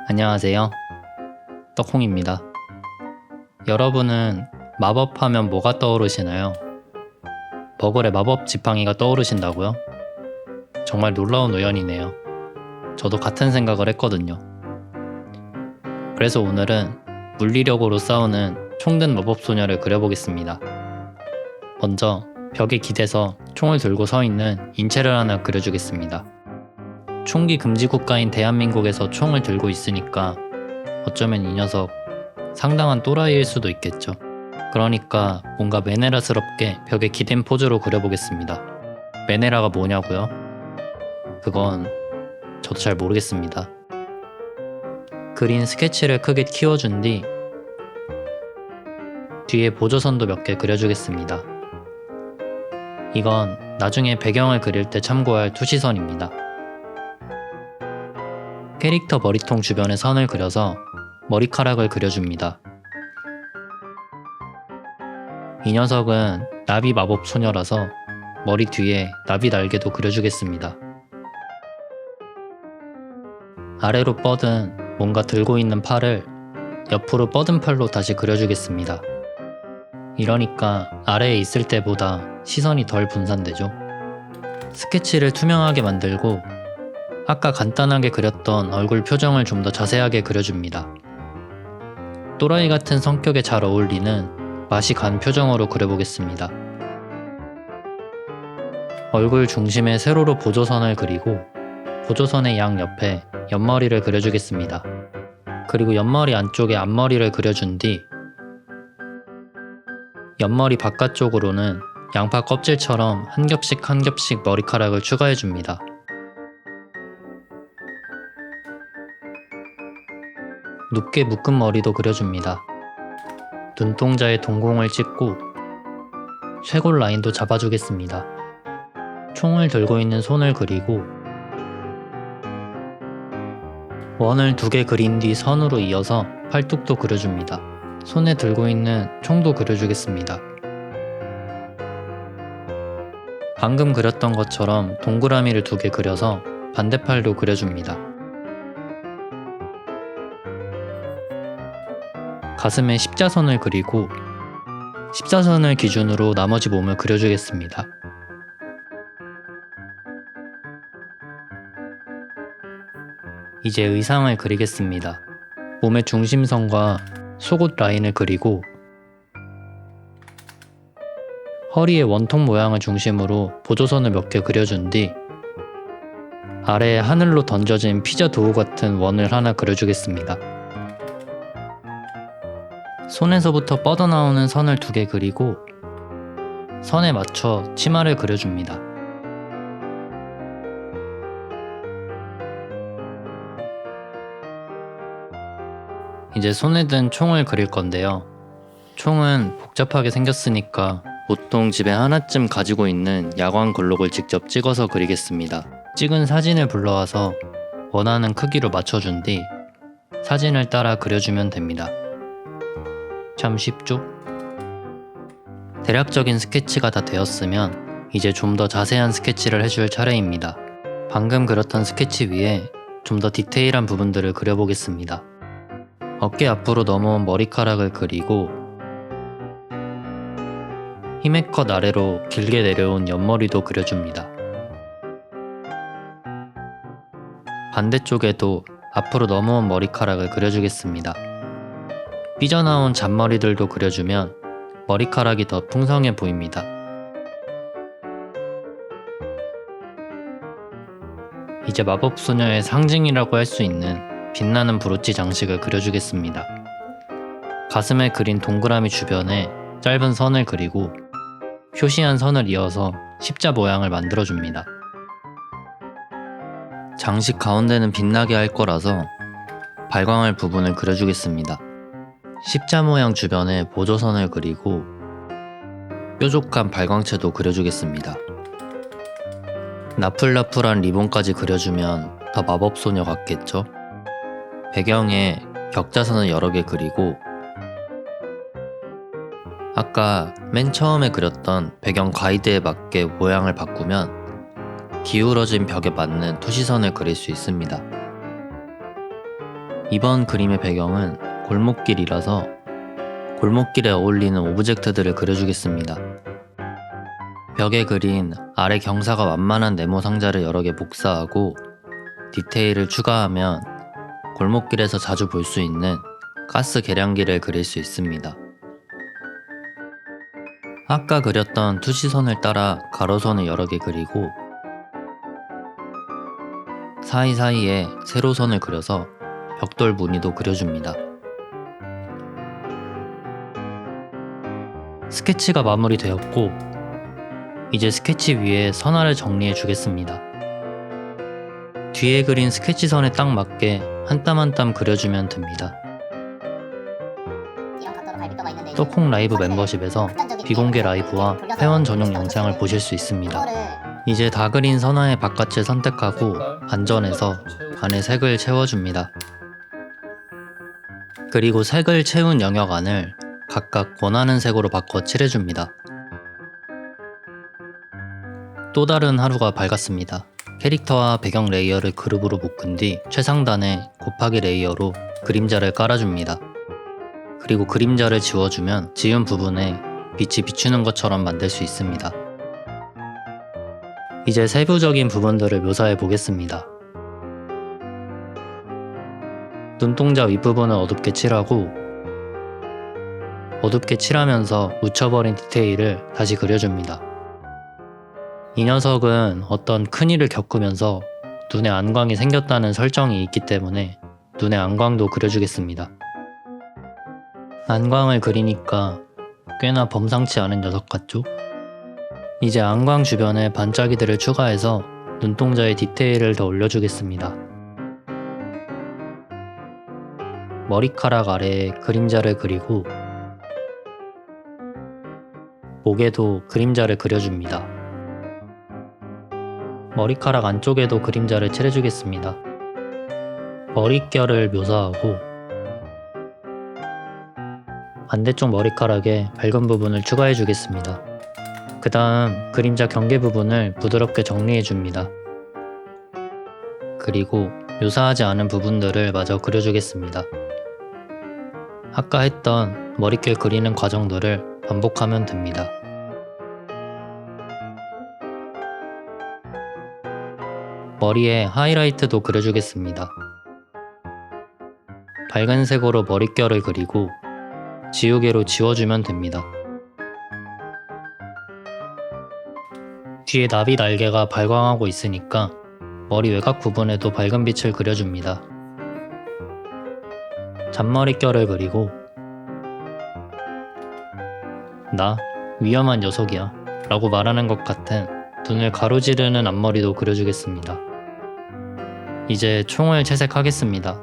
안녕하세요. 떡콩입니다. 여러분은 마법하면 뭐가 떠오르시나요? 버글의 마법 지팡이가 떠오르신다고요? 정말 놀라운 우연이네요. 저도 같은 생각을 했거든요. 그래서 오늘은 물리력으로 싸우는 총든 마법소녀를 그려보겠습니다. 먼저 벽에 기대서 총을 들고 서 있는 인체를 하나 그려주겠습니다. 총기 금지 국가인 대한민국에서 총을 들고 있으니까 어쩌면 이 녀석 상당한 또라이일 수도 있겠죠. 그러니까 뭔가 메네라스럽게 벽에 기댄 포즈로 그려보겠습니다. 메네라가 뭐냐고요? 그건 저도 잘 모르겠습니다. 그린 스케치를 크게 키워준 뒤 뒤에 보조선도 몇 개 그려주겠습니다. 이건 나중에 배경을 그릴 때 참고할 투시선입니다. 캐릭터 머리통 주변에 선을 그려서 머리카락을 그려줍니다. 이 녀석은 나비 마법 소녀라서 머리 뒤에 나비 날개도 그려주겠습니다. 아래로 뻗은 뭔가 들고 있는 팔을 옆으로 뻗은 팔로 다시 그려주겠습니다. 이러니까 아래에 있을 때보다 시선이 덜 분산되죠. 스케치를 투명하게 만들고 아까 간단하게 그렸던 얼굴 표정을 좀 더 자세하게 그려줍니다. 또라이 같은 성격에 잘 어울리는 맛이 간 표정으로 그려보겠습니다. 얼굴 중심에 세로로 보조선을 그리고 보조선의 양 옆에 옆머리를 그려주겠습니다. 그리고 옆머리 안쪽에 앞머리를 그려준 뒤 옆머리 바깥쪽으로는 양파 껍질처럼 한 겹씩 한 겹씩 머리카락을 추가해줍니다. 눕게 묶은 머리도 그려줍니다. 눈동자에 동공을 찍고 쇄골 라인도 잡아주겠습니다. 총을 들고 있는 손을 그리고 원을 2개 그린 뒤 선으로 이어서 팔뚝도 그려줍니다. 손에 들고 있는 총도 그려주겠습니다. 방금 그렸던 것처럼 동그라미를 2개 그려서 반대팔도 그려줍니다. 가슴에 십자선을 그리고 십자선을 기준으로 나머지 몸을 그려주겠습니다. 이제 의상을 그리겠습니다. 몸의 중심선과 속옷 라인을 그리고 허리의 원통 모양을 중심으로 보조선을 몇 개 그려준 뒤 아래에 하늘로 던져진 피자 도우 같은 원을 하나 그려주겠습니다. 손에서부터 뻗어나오는 선을 2개 그리고 선에 맞춰 치마를 그려줍니다. 이제 손에 든 총을 그릴 건데요. 총은 복잡하게 생겼으니까 보통 집에 하나쯤 가지고 있는 야광 글록을 직접 찍어서 그리겠습니다. 찍은 사진을 불러와서 원하는 크기로 맞춰준 뒤 사진을 따라 그려주면 됩니다. 참 쉽죠? 대략적인 스케치가 다 되었으면 이제 좀 더 자세한 스케치를 해줄 차례입니다. 방금 그렸던 스케치 위에 좀 더 디테일한 부분들을 그려보겠습니다. 어깨 앞으로 넘어온 머리카락을 그리고 히메컷 아래로 길게 내려온 옆머리도 그려줍니다. 반대쪽에도 앞으로 넘어온 머리카락을 그려주겠습니다. 삐져나온 잔머리들도 그려주면 머리카락이 더 풍성해 보입니다. 이제 마법소녀의 상징이라고 할 수 있는 빛나는 브로치 장식을 그려주겠습니다. 가슴에 그린 동그라미 주변에 짧은 선을 그리고 표시한 선을 이어서 십자 모양을 만들어줍니다. 장식 가운데는 빛나게 할 거라서 발광할 부분을 그려주겠습니다. 십자 모양 주변에 보조선을 그리고 뾰족한 발광체도 그려주겠습니다. 나풀나풀한 리본까지 그려주면 더 마법소녀 같겠죠? 배경에 격자선을 여러 개 그리고 아까 맨 처음에 그렸던 배경 가이드에 맞게 모양을 바꾸면 기울어진 벽에 맞는 투시선을 그릴 수 있습니다. 이번 그림의 배경은 골목길이라서 골목길에 어울리는 오브젝트들을 그려주겠습니다. 벽에 그린 아래 경사가 완만한 네모 상자를 여러 개 복사하고 디테일을 추가하면 골목길에서 자주 볼 수 있는 가스 계량기를 그릴 수 있습니다. 아까 그렸던 투시선을 따라 가로선을 여러 개 그리고 사이사이에 세로선을 그려서 벽돌 무늬도 그려줍니다. 스케치가 마무리되었고 이제 스케치 위에 선화를 정리해 주겠습니다. 뒤에 그린 스케치선에 딱 맞게 한 땀 한 땀 그려주면 됩니다. 떡콩 라이브 멤버십에서 비공개 라이브와 회원 전용 영상을 보실 수 있습니다. 이제 다 그린 선화의 바깥을 선택하고 안전해서 안에 색을 채워줍니다. 그리고 색을 채운 영역 안을 각각 원하는 색으로 바꿔 칠해줍니다. 또 다른 하루가 밝았습니다. 캐릭터와 배경 레이어를 그룹으로 묶은 뒤 최상단에 곱하기 레이어로 그림자를 깔아줍니다. 그리고 그림자를 지워주면 지운 부분에 빛이 비추는 것처럼 만들 수 있습니다. 이제 세부적인 부분들을 묘사해 보겠습니다. 눈동자 윗부분을 어둡게 칠하고 어둡게 칠하면서 묻혀버린 디테일을 다시 그려줍니다. 이 녀석은 어떤 큰일을 겪으면서 눈에 안광이 생겼다는 설정이 있기 때문에 눈에 안광도 그려주겠습니다. 안광을 그리니까 꽤나 범상치 않은 녀석 같죠? 이제 안광 주변에 반짝이들을 추가해서 눈동자의 디테일을 더 올려주겠습니다. 머리카락 아래에 그림자를 그리고 목에도 그림자를 그려줍니다. 머리카락 안쪽에도 그림자를 칠해주겠습니다. 머릿결을 묘사하고 반대쪽 머리카락에 밝은 부분을 추가해주겠습니다. 그 다음 그림자 경계 부분을 부드럽게 정리해줍니다. 그리고 묘사하지 않은 부분들을 마저 그려주겠습니다. 아까 했던 머릿결 그리는 과정들을 반복하면 됩니다. 머리에 하이라이트도 그려주겠습니다. 밝은 색으로 머릿결을 그리고 지우개로 지워주면 됩니다. 뒤에 나비 날개가 발광하고 있으니까 머리 외곽 부분에도 밝은 빛을 그려줍니다. 잔머릿결을 그리고 나 위험한 녀석이야 라고 말하는 것 같은 눈을 가로지르는 앞머리도 그려주겠습니다. 이제 총을 채색하겠습니다.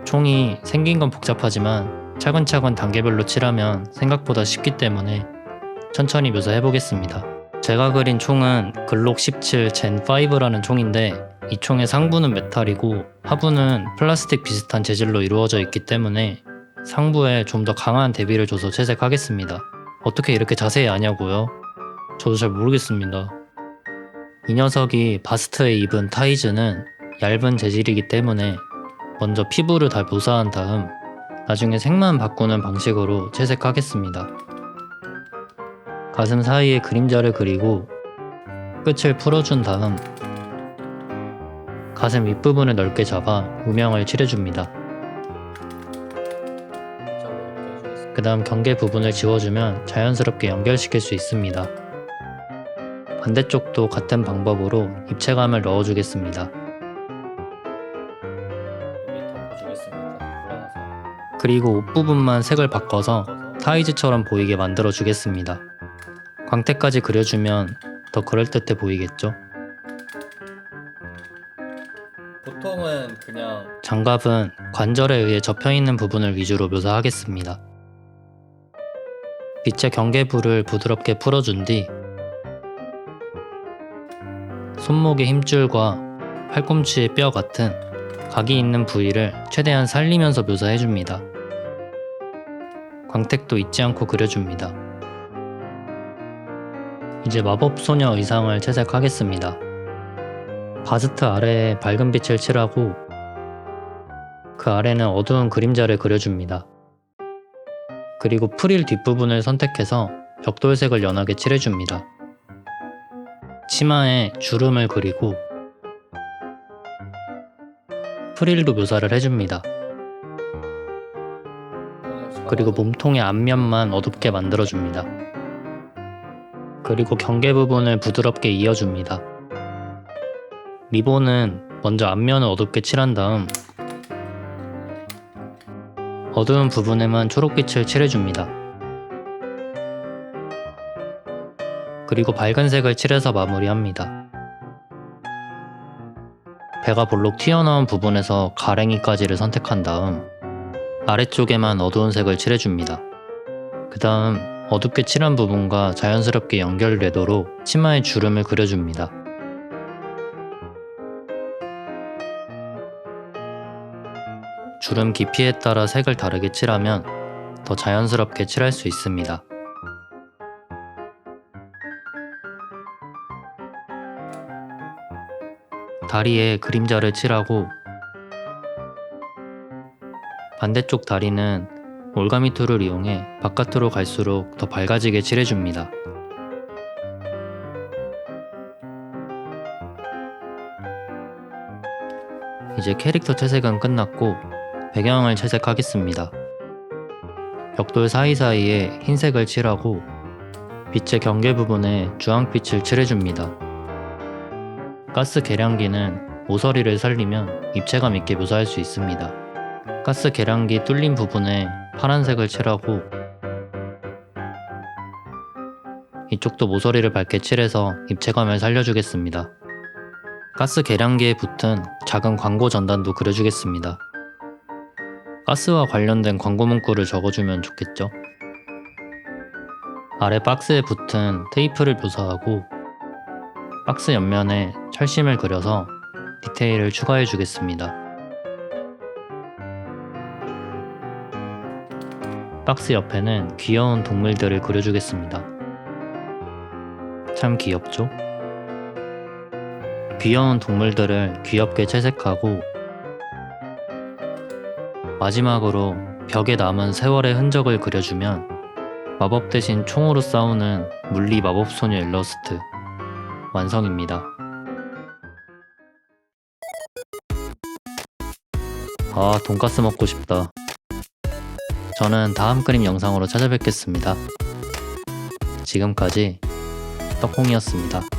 총이 생긴 건 복잡하지만 차근차근 단계별로 칠하면 생각보다 쉽기 때문에 천천히 묘사해보겠습니다. 제가 그린 총은 글록 17 젠5라는 총인데 이 총의 상부는 메탈이고 하부는 플라스틱 비슷한 재질로 이루어져 있기 때문에 상부에 좀 더 강한 대비를 줘서 채색하겠습니다. 어떻게 이렇게 자세히 아냐고요? 저도 잘 모르겠습니다. 이 녀석이 바스트에 입은 타이즈는 얇은 재질이기 때문에 먼저 피부를 다 묘사한 다음 나중에 색만 바꾸는 방식으로 채색하겠습니다. 가슴 사이에 그림자를 그리고 끝을 풀어준 다음 가슴 윗부분을 넓게 잡아 무명을 칠해줍니다. 그 다음 경계 부분을 지워주면 자연스럽게 연결시킬 수 있습니다. 반대쪽도 같은 방법으로 입체감을 넣어주겠습니다. 그리고 옷 부분만 색을 바꿔서 타이즈처럼 보이게 만들어 주겠습니다. 광택까지 그려주면 더 그럴듯해 보이겠죠? 보통은 그냥 장갑은 관절에 의해 접혀있는 부분을 위주로 묘사하겠습니다. 빛의 경계부를 부드럽게 풀어준 뒤 손목의 힘줄과 팔꿈치의 뼈 같은 각이 있는 부위를 최대한 살리면서 묘사해줍니다. 광택도 잊지 않고 그려줍니다. 이제 마법소녀 의상을 채색하겠습니다. 바스트 아래에 밝은 빛을 칠하고 그 아래는 어두운 그림자를 그려줍니다. 그리고 프릴 뒷부분을 선택해서 벽돌색을 연하게 칠해줍니다. 치마에 주름을 그리고 프릴로 묘사를 해줍니다. 그리고 몸통의 앞면만 어둡게 만들어줍니다. 그리고 경계 부분을 부드럽게 이어줍니다. 리본은 먼저 앞면을 어둡게 칠한 다음 어두운 부분에만 초록빛을 칠해줍니다. 그리고 밝은 색을 칠해서 마무리합니다. 배가 볼록 튀어나온 부분에서 가랭이까지를 선택한 다음 아래쪽에만 어두운 색을 칠해줍니다. 그 다음 어둡게 칠한 부분과 자연스럽게 연결되도록 치마에 주름을 그려줍니다. 주름 깊이에 따라 색을 다르게 칠하면 더 자연스럽게 칠할 수 있습니다. 다리에 그림자를 칠하고 반대쪽 다리는 올가미 툴을 이용해 바깥으로 갈수록 더 밝아지게 칠해줍니다. 이제 캐릭터 채색은 끝났고 배경을 채색하겠습니다. 벽돌 사이사이에 흰색을 칠하고 빛의 경계 부분에 주황빛을 칠해줍니다. 가스 계량기는 모서리를 살리면 입체감 있게 묘사할 수 있습니다. 가스 계량기 뚫린 부분에 파란색을 칠하고 이쪽도 모서리를 밝게 칠해서 입체감을 살려주겠습니다. 가스 계량기에 붙은 작은 광고 전단도 그려주겠습니다. 가스와 관련된 광고 문구를 적어주면 좋겠죠? 아래 박스에 붙은 테이프를 묘사하고 박스 옆면에 철심을 그려서 디테일을 추가해 주겠습니다. 박스 옆에는 귀여운 동물들을 그려주겠습니다. 참 귀엽죠? 귀여운 동물들을 귀엽게 채색하고 마지막으로 벽에 남은 세월의 흔적을 그려주면 마법 대신 총으로 싸우는 물리 마법소녀 일러스트 완성입니다. 아, 돈가스 먹고 싶다. 저는 다음 그림 영상으로 찾아뵙겠습니다. 지금까지 떡콩이었습니다.